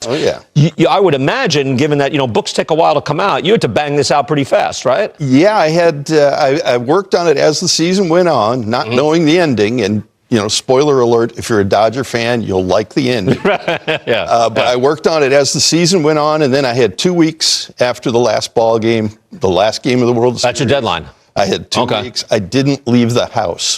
Oh, yeah. I would imagine, given that, books take a while to come out, you had to bang this out pretty fast, right? Yeah, I worked on it as the season went on, not knowing the ending. And, spoiler alert, if you're a Dodger fan, you'll like the ending. But I worked on it as the season went on, and then I had 2 weeks after the last ball game, the last game of the World Series. That's your deadline. I had 2 weeks. I didn't leave the house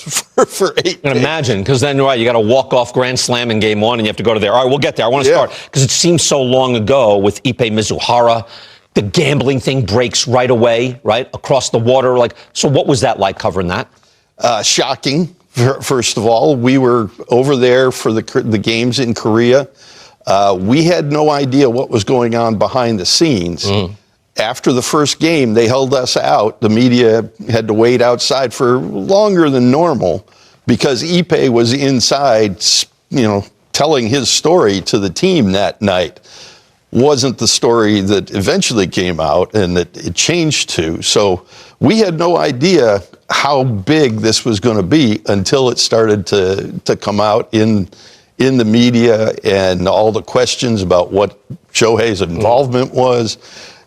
for 8 days. I can imagine, because then, right, you got a walk-off grand slam in game one, and you have to go to there. All right, we'll get there. I want to start, because it seems so long ago with Ippei Mizuhara. The gambling thing breaks right away, right, across the water. So what was that like covering that? Shocking. First of all, we were over there for the games in Korea. We had no idea what was going on behind the scenes. After the first game, they held us out. The media had to wait outside for longer than normal because Ippei was inside, telling his story to the team that night. Wasn't the story that eventually came out and that it changed to. So we had no idea how big this was going to be until it started to come out in the media and all the questions about what Shohei's involvement was.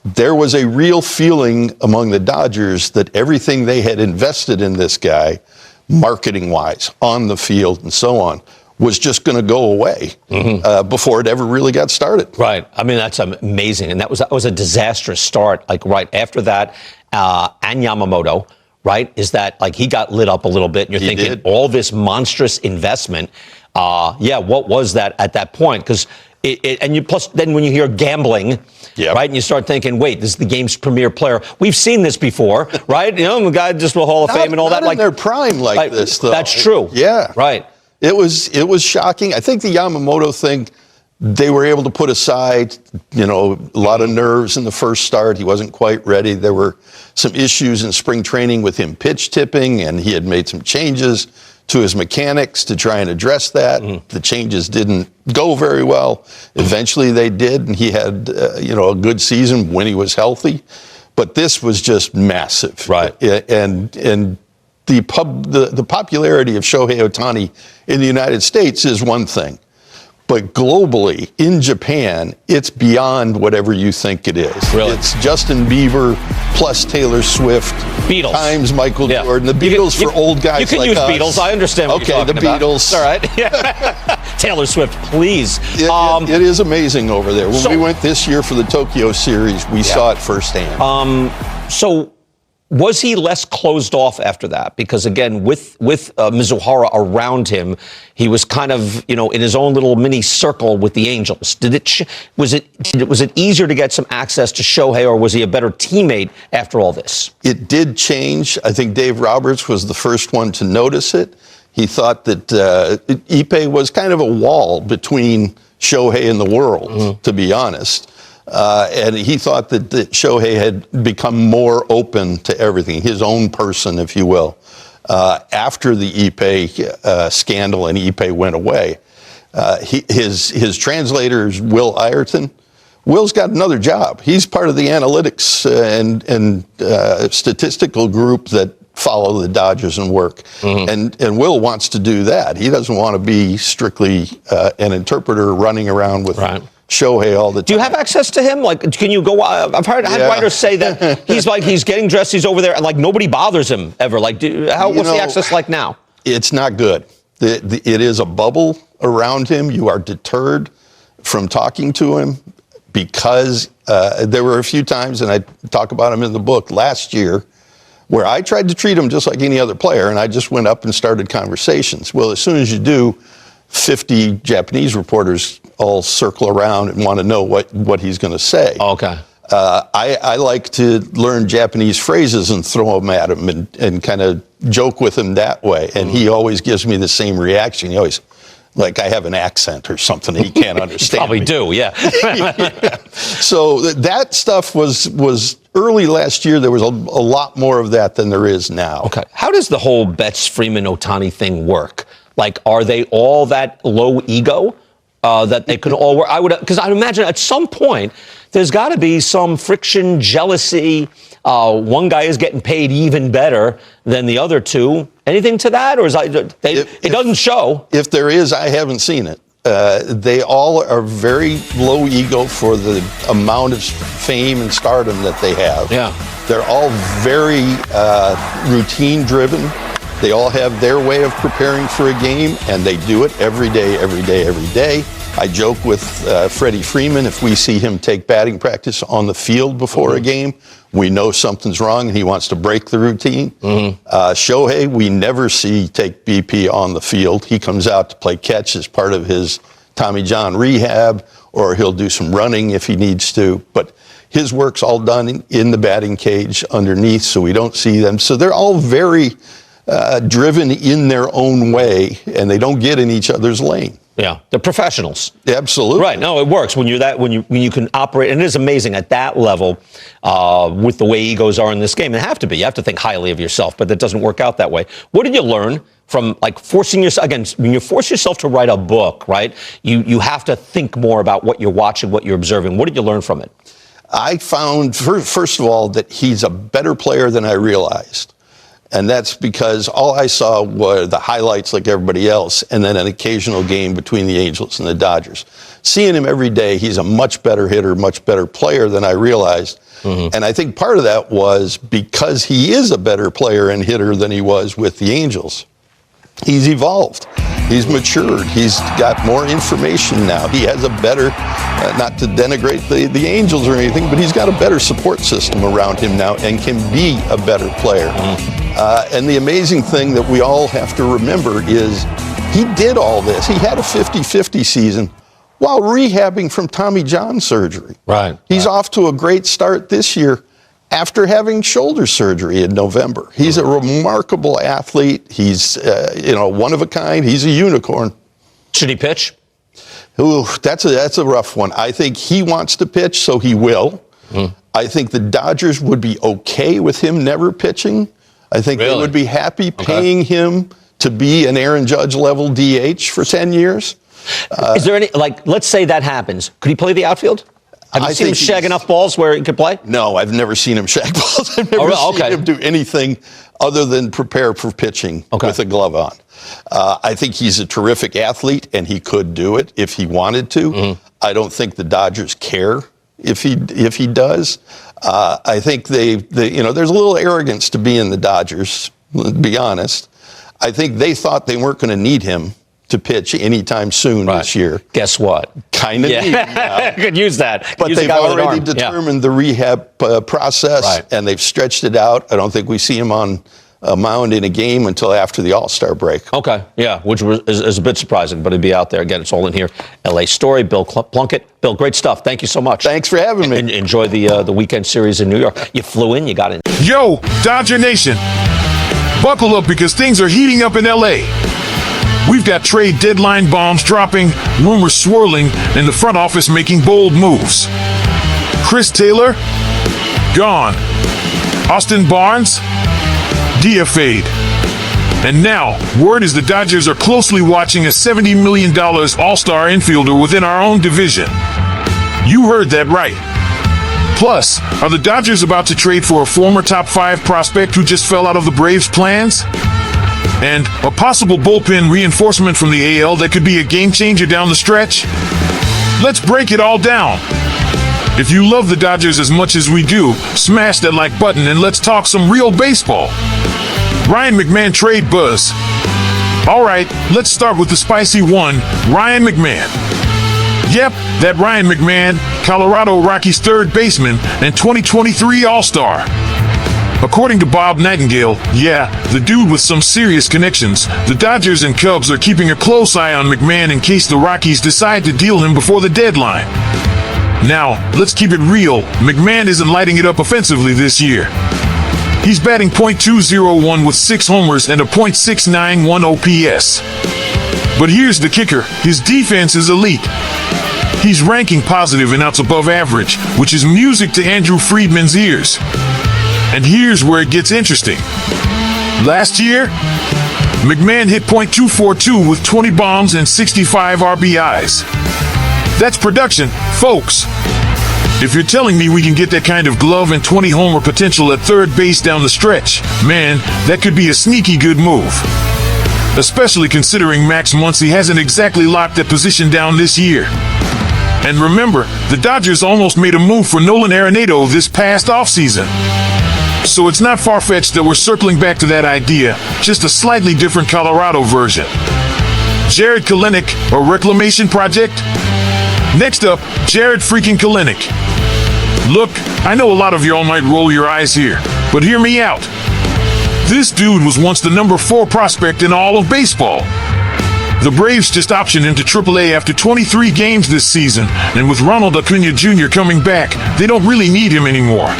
There was a real feeling among the Dodgers that everything they had invested in this guy, marketing-wise, on the field and so on, was just going to go away before it ever really got started. Right. I mean, that's amazing. And that was a disastrous start, right after that. And Yamamoto, right, is that, he got lit up a little bit. And you're thinking, all this monstrous investment, what was that at that point? Because plus then when you hear gambling, right, and you start thinking, wait, this is the game's premier player. We've seen this before, right? The guy just will Hall of Fame and all that. Not in their prime like this, though. That's true. Yeah. Right. It was shocking. I think the Yamamoto thing, they were able to put aside, a lot of nerves in the first start. He wasn't quite ready. There were some issues in spring training with him pitch tipping, and he had made some changes to his mechanics to try and address that. The changes didn't go very well. Eventually they did, and he had, a good season when he was healthy. But this was just massive. Right. And the popularity of Shohei Ohtani in the United States is one thing. But globally, in Japan, it's beyond whatever you think it is. Really? It's Justin Bieber plus Taylor Swift Beatles times Michael Jordan. The Beatles for old guys like us. You can use Beatles. I understand what you're talking about. Okay, the Beatles. All right. Taylor Swift, please. It is amazing over there. When we went this year for the Tokyo series, we saw it firsthand. So was he less closed off after that? Because again, with Mizuhara around him, he was kind of, in his own little mini circle with the Angels. Was it easier to get some access to Shohei, or was he a better teammate after all this? It did change. I think Dave Roberts was the first one to notice it. He thought that Ippei was kind of a wall between Shohei and the world, to be honest. And he thought that Shohei had become more open to everything, his own person, if you will, after the Ippei scandal and Ippei went away. His translator is Will Ireton. Will's got another job. He's part of the analytics and statistical group that follow the Dodgers and work. And Will wants to do that. He doesn't want to be strictly an interpreter running around with Shohei all the time. Do you have access to him? Can you go? I've had writers say that he's getting dressed, he's over there, and nobody bothers him ever. What's the access like now? It's not good. It is a bubble around him. You are deterred from talking to him because there were a few times, and I talk about him in the book last year, where I tried to treat him just like any other player, and I just went up and started conversations. Well, as soon as you do, 50 Japanese reporters all circle around and want to know what he's going to say. Okay. I like to learn Japanese phrases and throw them at him and kind of joke with him that way. And he always gives me the same reaction. He always, like I have an accent or something he can't understand. Probably do, yeah. So that stuff was early last year. There was a lot more of that than there is now. Okay. How does the whole Betts, Freeman, Ohtani thing work? Are they all that low ego that they could all work? Because I imagine at some point there's got to be some friction, jealousy. One guy is getting paid even better than the other two. Anything to that, or it doesn't show? If there is, I haven't seen it. they all are very low ego for the amount of fame and stardom that they have. Yeah. They're all very routine driven. They all have their way of preparing for a game, and they do it every day, every day, every day. I joke with Freddie Freeman, if we see him take batting practice on the field before a game, we know something's wrong and he wants to break the routine. Shohei, we never see take BP on the field. He comes out to play catch as part of his Tommy John rehab, or he'll do some running if he needs to. But his work's all done in the batting cage underneath, so we don't see them. So they're all very driven in their own way, and they don't get in each other's lane. Yeah, they're professionals. Absolutely. Right. No, it works when you can operate, and it is amazing at that level with the way egos are in this game. And have to be. You have to think highly of yourself, but that doesn't work out that way. What did you learn from forcing yourself, again, when you force yourself to write a book, right? You have to think more about what you're watching, what you're observing. What did you learn from it? I found, first of all, that he's a better player than I realized. And that's because all I saw were the highlights like everybody else, and then an occasional game between the Angels and the Dodgers. Seeing him every day, he's a much better hitter, much better player than I realized. And I think part of that was because he is a better player and hitter than he was with the Angels. He's evolved. He's matured. He's got more information now. He has a better, not to denigrate the Angels or anything, but he's got a better support system around him now and can be a better player. And the amazing thing that we all have to remember is he did all this. He had a 50-50 season while rehabbing from Tommy John surgery. Right. He's off to a great start this year after having shoulder surgery in November. He's a remarkable athlete. He's, one of a kind. He's a unicorn. Should he pitch? Ooh, that's a rough one. I think he wants to pitch, so he will. I think the Dodgers would be okay with him never pitching. I think they would be happy paying him to be an Aaron Judge level DH for 10 years. Is there any, let's say that happens. Could he play the outfield? Have you seen him shag enough balls where he could play? No, I've never seen him shag balls. I've never seen him do anything other than prepare for pitching with a glove on. I think he's a terrific athlete, and he could do it if he wanted to. I don't think the Dodgers care if he does. I think there's a little arrogance to be in the Dodgers, to be honest. I think they thought they weren't going to need him to pitch anytime soon this year. Guess what? Kind of need him now. Could use that. But they've already determined the rehab process, and they've stretched it out. I don't think we see him on a mound in a game until after the All-Star break. Okay, yeah, which is a bit surprising, but he'd be out there. Again, it's all in here. L.A. Story, Bill Plunkett. Bill, great stuff. Thank you so much. Thanks for having me. And enjoy the weekend series in New York. You flew in, you got in. Yo, Dodger Nation. Buckle up because things are heating up in L.A. We've got trade deadline bombs dropping, rumors swirling, and the front office making bold moves. Chris Taylor? Gone. Austin Barnes? DFA'd. And now, word is the Dodgers are closely watching a $70 million all-star infielder within our own division. You heard that right. Plus, are the Dodgers about to trade for a former top 5 prospect who just fell out of the Braves' plans? And a possible bullpen reinforcement from the AL that could be a game changer down the stretch? Let's break it all down. If you love the Dodgers as much as we do, smash that like button and let's talk some real baseball. Ryan McMahon trade buzz. All right, let's start with the spicy one, Ryan McMahon. Yep, that Ryan McMahon, Colorado Rockies third baseman and 2023 All-Star. According to Bob Nightingale, the dude with some serious connections, the Dodgers and Cubs are keeping a close eye on McMahon in case the Rockies decide to deal him before the deadline. Now, let's keep it real, McMahon isn't lighting it up offensively this year. He's batting .201 with 6 homers and a .691 OPS. But here's the kicker, his defense is elite. He's ranking positive in outs above average, which is music to Andrew Friedman's ears. And here's where it gets interesting. Last year, McMahon hit .242 with 20 bombs and 65 RBIs. That's production, folks. If you're telling me we can get that kind of glove and 20 homer potential at third base down the stretch, man, that could be a sneaky good move. especially considering Max Muncy hasn't exactly locked that position down this year. And remember, the Dodgers almost made a move for Nolan Arenado this past offseason. So it's not far-fetched that we're circling back to that idea, just a slightly different Colorado version. Jared Kelenic, or Reclamation Project? Next up, Jared freaking Kelenic. Look, I know a lot of y'all might roll your eyes here, but hear me out. This dude was once the number 4 prospect in all of baseball. The Braves just optioned him to AAA after 23 games this season, and with Ronald Acuna Jr. coming back, they don't really need him anymore.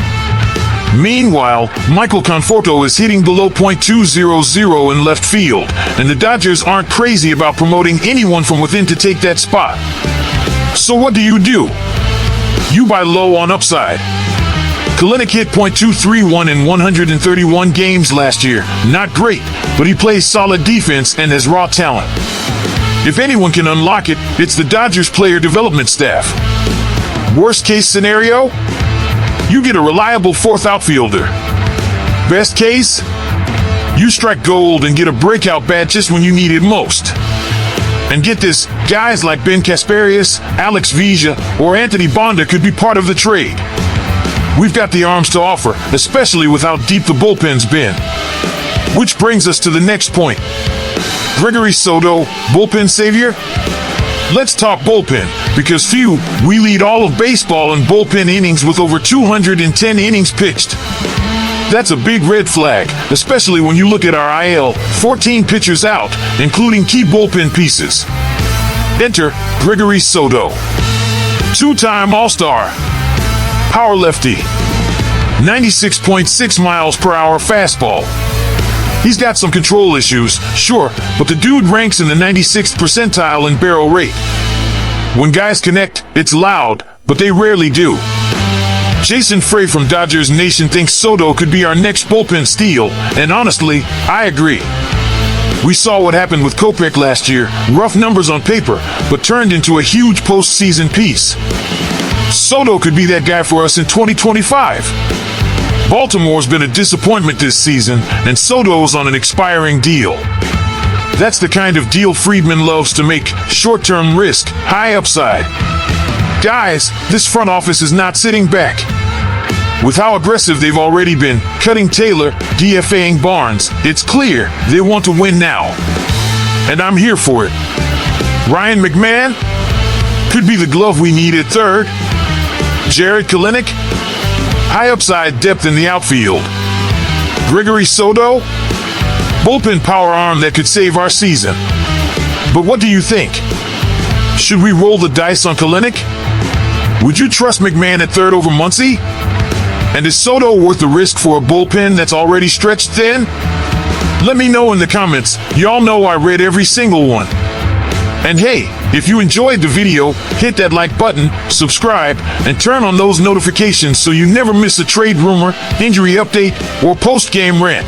Meanwhile, Michael Conforto is hitting below .200 in left field, and the Dodgers aren't crazy about promoting anyone from within to take that spot. So what do? You buy low on upside. Kelenic hit .231 in 131 games last year. Not great, but he plays solid defense and has raw talent. If anyone can unlock it, it's the Dodgers player development staff. Worst case scenario? You get a reliable 4th outfielder. Best case? You strike gold and get a breakout bat just when you need it most. And get this, guys like Ben Kasparius, Alex Vizia, or Anthony Bonda could be part of the trade. We've got the arms to offer, especially with how deep the bullpen's been. Which brings us to the next point. Gregory Soto, bullpen savior? Let's talk bullpen, because we lead all of baseball in bullpen innings with over 210 innings pitched. That's a big red flag, especially when you look at our IL, 14 pitchers out, including key bullpen pieces. Enter Gregory Soto. 2-time All-Star. Power lefty. 96.6 miles per hour fastball. He's got some control issues, sure, but the dude ranks in the 96th percentile in barrel rate. When guys connect, it's loud, but they rarely do. Jason Frey from Dodgers Nation thinks Soto could be our next bullpen steal, and honestly, I agree. We saw what happened with Kopech last year, rough numbers on paper, but turned into a huge postseason piece. Soto could be that guy for us in 2025. Baltimore's been a disappointment this season, and Soto's on an expiring deal. That's the kind of deal Friedman loves to make: short-term risk, high upside. Guys, this front office is not sitting back. With how aggressive they've already been, cutting Taylor, DFAing Barnes, it's clear they want to win now. And I'm here for it. Ryan McMahon could be the glove we need at third. Jared Kelenic, high upside depth in the outfield. Gregory Soto, bullpen power arm that could save our season. But what do you think? Should we roll the dice on Kelenic? Would you trust McMahon at third over Muncy? And is Soto worth the risk for a bullpen that's already stretched thin? Let me know in the comments. Y'all know I read every single one. And hey, if you enjoyed the video, hit that like button, subscribe, and turn on those notifications so you never miss a trade rumor, injury update, or post-game rant.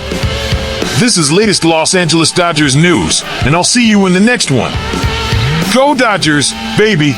This is latest Los Angeles Dodgers news, and I'll see you in the next one. Go Dodgers, baby!